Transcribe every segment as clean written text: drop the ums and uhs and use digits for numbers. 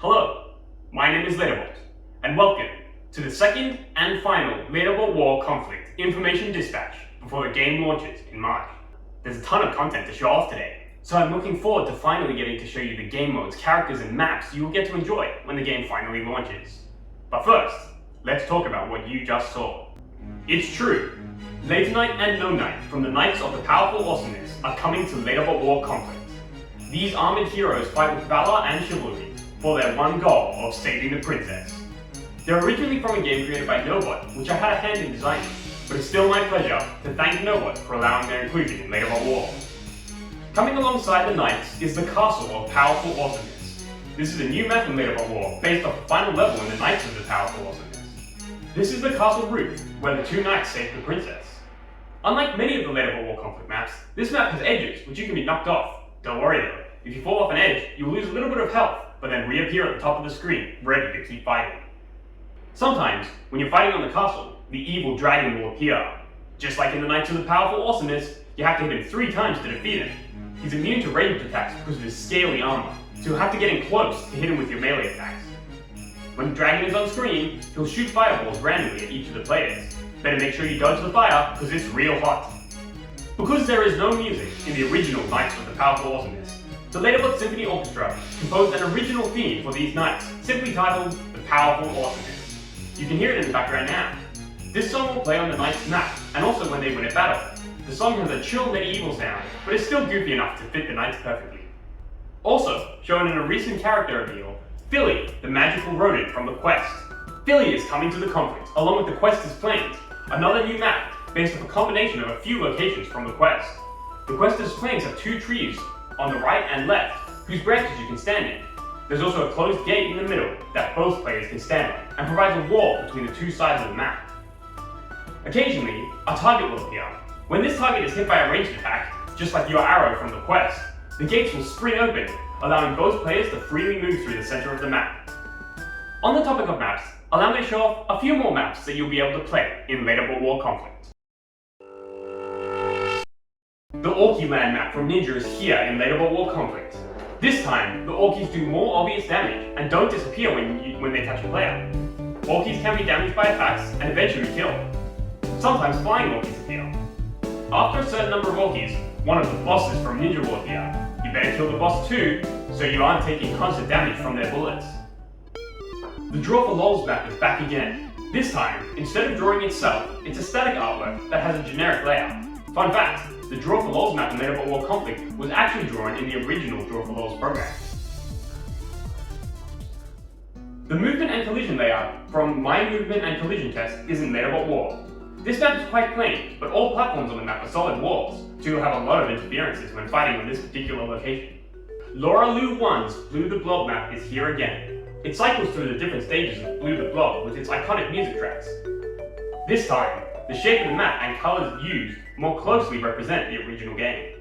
Hello, my name is Leaderbolt, and welcome to the second and final Leaderbolt War Conflict Information Dispatch before the game launches in March. There's a ton of content to show off today, so I'm looking forward to finally getting to show you the game modes, characters, and maps you will get to enjoy when the game finally launches. But first, let's talk about what you just saw. It's true, Later Knight and No Knight from the Knights of the Powerful Awesomeness are coming to Leaderbolt War Conflict. These armored heroes fight with valor and chivalry for their one goal of saving the princess. They're originally from a game created by Nobot, which I had a hand in designing, but it's still my pleasure to thank Nobot for allowing their inclusion in Leaderbolt War. Coming alongside the Knights is the Castle of Powerful Awesomeness. This is a new map in Leaderbolt War based off the final level in the Knights of the Powerful Awesomeness. This is the castle roof where the two knights save the princess. Unlike many of the Leaderbolt War conflict maps, this map has edges which you can be knocked off. Don't worry though, if you fall off an edge, you'll lose a little bit of health, but then reappear at the top of the screen, ready to keep fighting. Sometimes, when you're fighting on the castle, the evil dragon will appear. Just like in the Knights of the Powerful Awesomeness, you have to hit him 3 times to defeat him. He's immune to ranged attacks because of his scaly armor, so you'll have to get in close to hit him with your melee attacks. When the dragon is on screen, he'll shoot fireballs randomly at each of the players. Better make sure you dodge the fire, because it's real hot. Because there is no music in the original Knights of the Powerful Awesomeness, the Leaderbolt Symphony Orchestra composed an original theme for these knights, simply titled The Powerful Awesomeness. You can hear it in the background now. This song will play on the Knights map, and also when they win a battle. The song has a chill medieval sound, but is still goofy enough to fit the knights perfectly. Also, shown in a recent character reveal, Philly, the magical rodent from the Quest. Philly is coming to the conflict, along with the Quest's Plains, another new map based off a combination of a few locations from the Quest. The Quest's Plains have 2 trees on the right and left, whose branches you can stand in. There's also a closed gate in the middle that both players can stand on, and provides a wall between the 2 sides of the map. Occasionally, a target will appear. When this target is hit by a ranged attack, just like your arrow from the Quest, the gates will spring open, allowing both players to freely move through the center of the map. On the topic of maps, allow me to show off a few more maps that you'll be able to play in Leaderbolt War Conflict. The Orky Land map from Ninja is here in Leaderbolt War Conflict. This time, the Orkies do more obvious damage and don't disappear when they touch a player. Orkies can be damaged by attacks and eventually killed. Sometimes flying Orkies appear. After a certain number of Orkies, one of the bosses from Ninja will appear. You better kill the boss too, so you aren't taking constant damage from their bullets. The Draw for Lols map is back again. This time, instead of drawing itself, it's a static artwork that has a generic layout. Fun fact, the Draw for Lols map in Leaderbolt War Conflict was actually drawn in the original Draw for Lols program. The movement and collision layout from My Movement and Collision Test is in Leaderbolt War. This map is quite plain, but all platforms on the map are solid walls, so you'll have a lot of interferences when fighting on this particular location. Laura Lu 1's Blue the Blob map is here again. It cycles through the different stages of Blue the Blob with its iconic music tracks. This time, the shape of the map and colors used more closely represent the original game.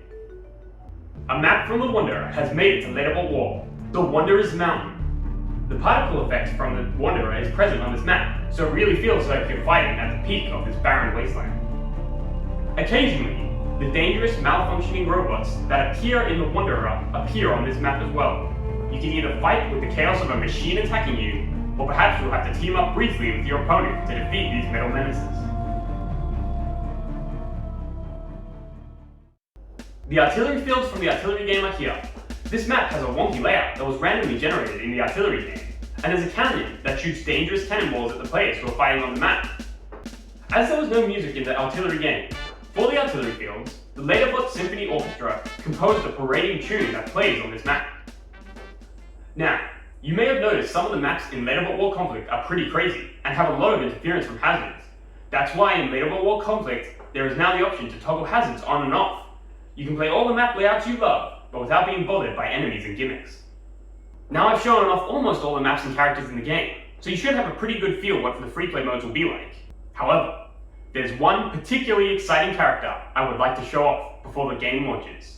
A map from the Wanderer has made it to Leaderbolt War, the Wanderer's Mountain. The particle effect from the Wanderer is present on this map, so it really feels like you're fighting at the peak of this barren wasteland. Occasionally, the dangerous malfunctioning robots that appear in the Wanderer appear on this map as well. You can either fight with the chaos of a machine attacking you, or perhaps you'll have to team up briefly with your opponent to defeat these metal menaces. The artillery fields from the artillery game are here. This map has a wonky layout that was randomly generated in the artillery game, and there's a cannon that shoots dangerous cannonballs at the players who are fighting on the map. As there was no music in the artillery game, for the artillery fields, the Lederbot Symphony Orchestra composed a parading tune that plays on this map. Now, you may have noticed some of the maps in Lederbot War Conflict are pretty crazy and have a lot of interference from hazards. That's why in Lederbot War Conflict, there is now the option to toggle hazards on and off. You can play all the map layouts you love, but without being bothered by enemies and gimmicks. Now I've shown off almost all the maps and characters in the game, so you should have a pretty good feel what the free play modes will be like. However, there's one particularly exciting character I would like to show off before the game launches.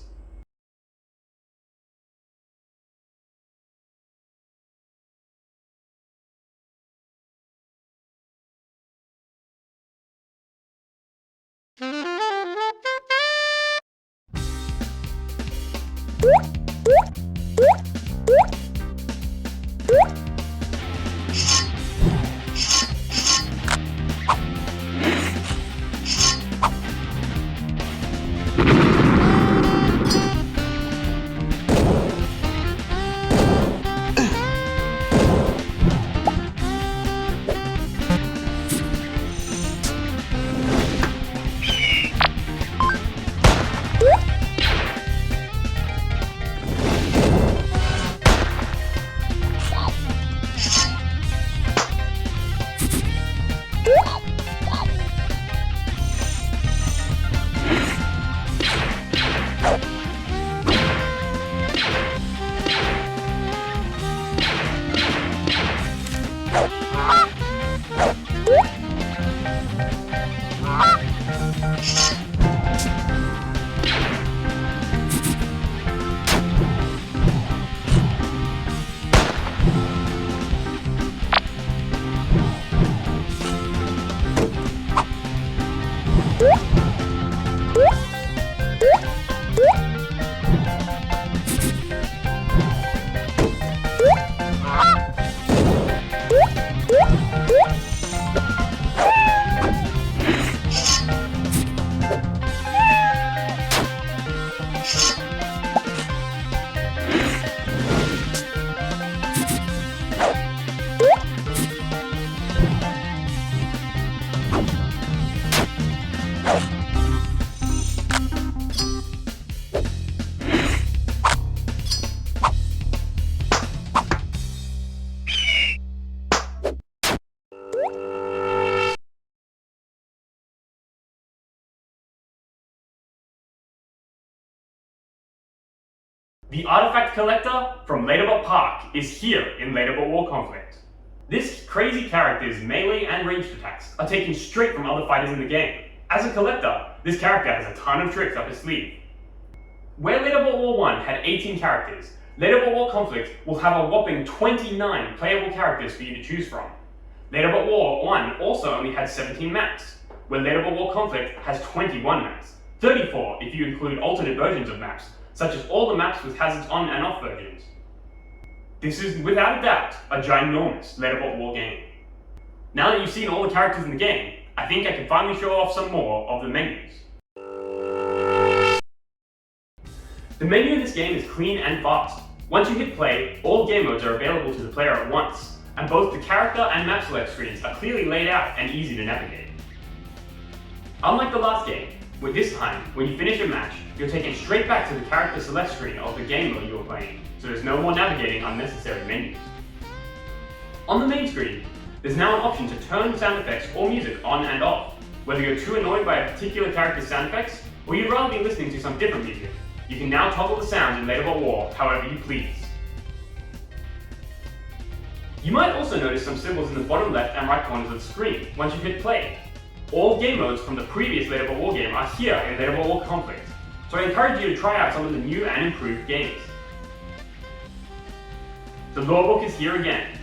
The Artifact Collector from Lederbot Park is here in Lederbot War Conflict. This crazy character's melee and ranged attacks are taken straight from other fighters in the game. As a collector, this character has a ton of tricks up his sleeve. Where Lederbot War 1 had 18 characters, Lederbot War Conflict will have a whopping 29 playable characters for you to choose from. Lederbot War 1 also only had 17 maps, where Lederbot War Conflict has 21 maps, 34 if you include alternate versions of maps, such as all the maps with hazards on and off versions. This is without a doubt a ginormous Lederbot War game. Now that you've seen all the characters in the game, I think I can finally show off some more of the menus. The menu in this game is clean and fast. Once you hit play, all game modes are available to the player at once, and both the character and map select screens are clearly laid out and easy to navigate. Unlike the last game, with this time, when you finish a match, you're taken straight back to the character select screen of the game mode you are playing, so there's no more navigating unnecessary menus. On the main screen, there's now an option to turn sound effects or music on and off. Whether you're too annoyed by a particular character's sound effects, or you'd rather be listening to some different music, you can now toggle the sounds in Lederbot War however you please. You might also notice some symbols in the bottom left and right corners of the screen once you hit play. All game modes from the previous Lederbot War game are here in Lederbot War Conflict, so I encourage you to try out some of the new and improved games. The lorebook is here again.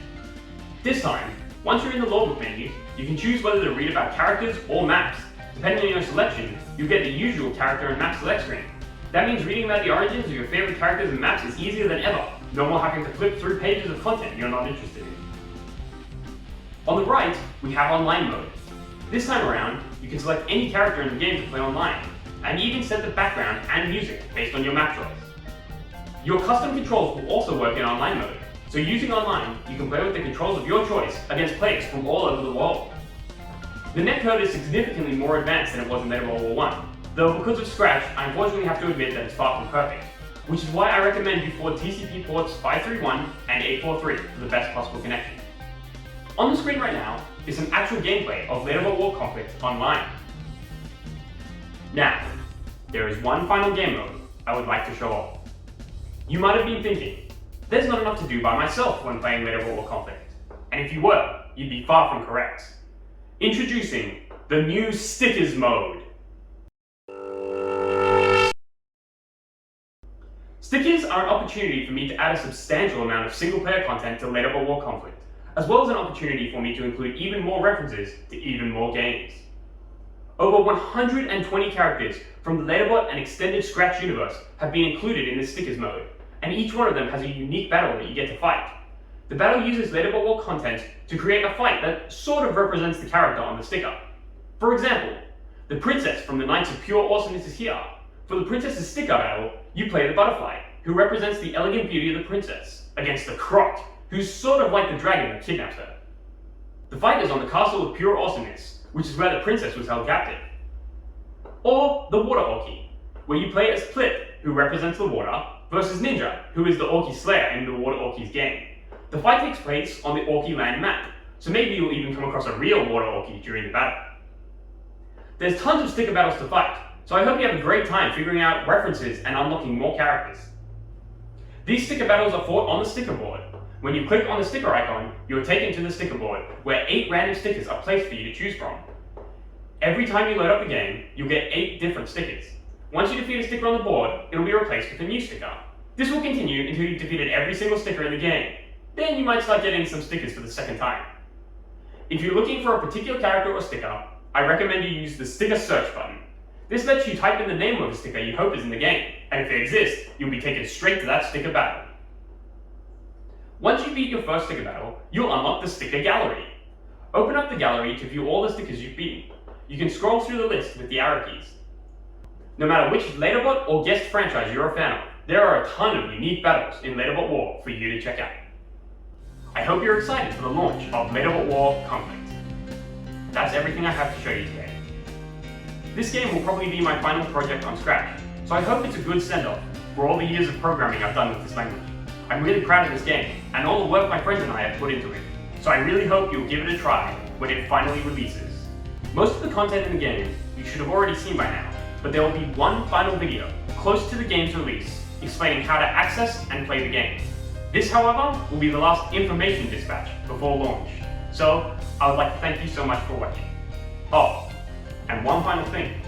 This time, once you're in the lorebook menu, you can choose whether to read about characters or maps, Depending on your selection, you'll get the usual character and map select screen. That means reading about the origins of your favorite characters and maps is easier than ever. No more having to flip through pages of content you're not interested in. On the right, we have online mode. This time around, you can select any character in the game to play online, and even set the background and music based on your map choice. Your custom controls will also work in online mode, so using online, you can play with the controls of your choice against players from all over the world. The netcode is significantly more advanced than it was in Meta World War 1, though because of Scratch, I unfortunately have to admit that it's far from perfect, which is why I recommend you forward TCP ports 531 and 843 for the best possible connection. On the screen right now is some actual gameplay of Meta World War Conflict Online. Now, there is one final game mode I would like to show off. You might have been thinking, there's not enough to do by myself when playing Meta World War Conflict, and if you were, you'd be far from correct. Introducing the new Stickers mode. Stickers are an opportunity for me to add a substantial amount of single-player content to Meta World War Conflict, as well as an opportunity for me to include even more references to even more games. Over 120 characters from the Leaderbot and extended Scratch universe have been included in this Stickers mode, and each one of them has a unique battle that you get to fight. The battle uses Leaderbot War content to create a fight that sort of represents the character on the sticker. For example, the princess from the Knights of Pure Awesomeness is here. For the princess's sticker battle, you play the butterfly, who represents the elegant beauty of the princess, against the Croc, who's sort of like the dragon that kidnaps her. The fight is on the Castle of Pure Awesomeness, which is where the princess was held captive. Or the Water Orky, where you play as Plip, who represents the water, versus Ninja, who is the Orky Slayer in the Water Orky's game. The fight takes place on the Orky land map, so maybe you'll even come across a real Water Orky during the battle. There's tons of sticker battles to fight, so I hope you have a great time figuring out references and unlocking more characters. These sticker battles are fought on the sticker board. When you click on the sticker icon, you are taken to the sticker board, where 8 random stickers are placed for you to choose from. Every time you load up the game, you'll get 8 different stickers. Once you defeat a sticker on the board, it'll be replaced with a new sticker. This will continue until you've defeated every single sticker in the game. Then you might start getting some stickers for the second time. If you're looking for a particular character or sticker, I recommend you use the sticker search button. This lets you type in the name of a sticker you hope is in the game, and if they exist, you'll be taken straight to that sticker battle. Once you beat your first sticker battle, you'll unlock the sticker gallery. Open up the gallery to view all the stickers you've beaten. You can scroll through the list with the arrow keys. No matter which Leaderbot or guest franchise you're a fan of, there are a ton of unique battles in Leaderbot War for you to check out. I hope you're excited for the launch of Leaderbot War Conflict. That's everything I have to show you today. This game will probably be my final project on Scratch, so I hope it's a good send-off for all the years of programming I've done with this language. I'm really proud of this game, and all the work my friends and I have put into it, so I really hope you'll give it a try when it finally releases. Most of the content in the game you should have already seen by now, but there will be one final video close to the game's release explaining how to access and play the game. This, however, will be the last information dispatch before launch, so I would like to thank you so much for watching. Oh, and one final thing.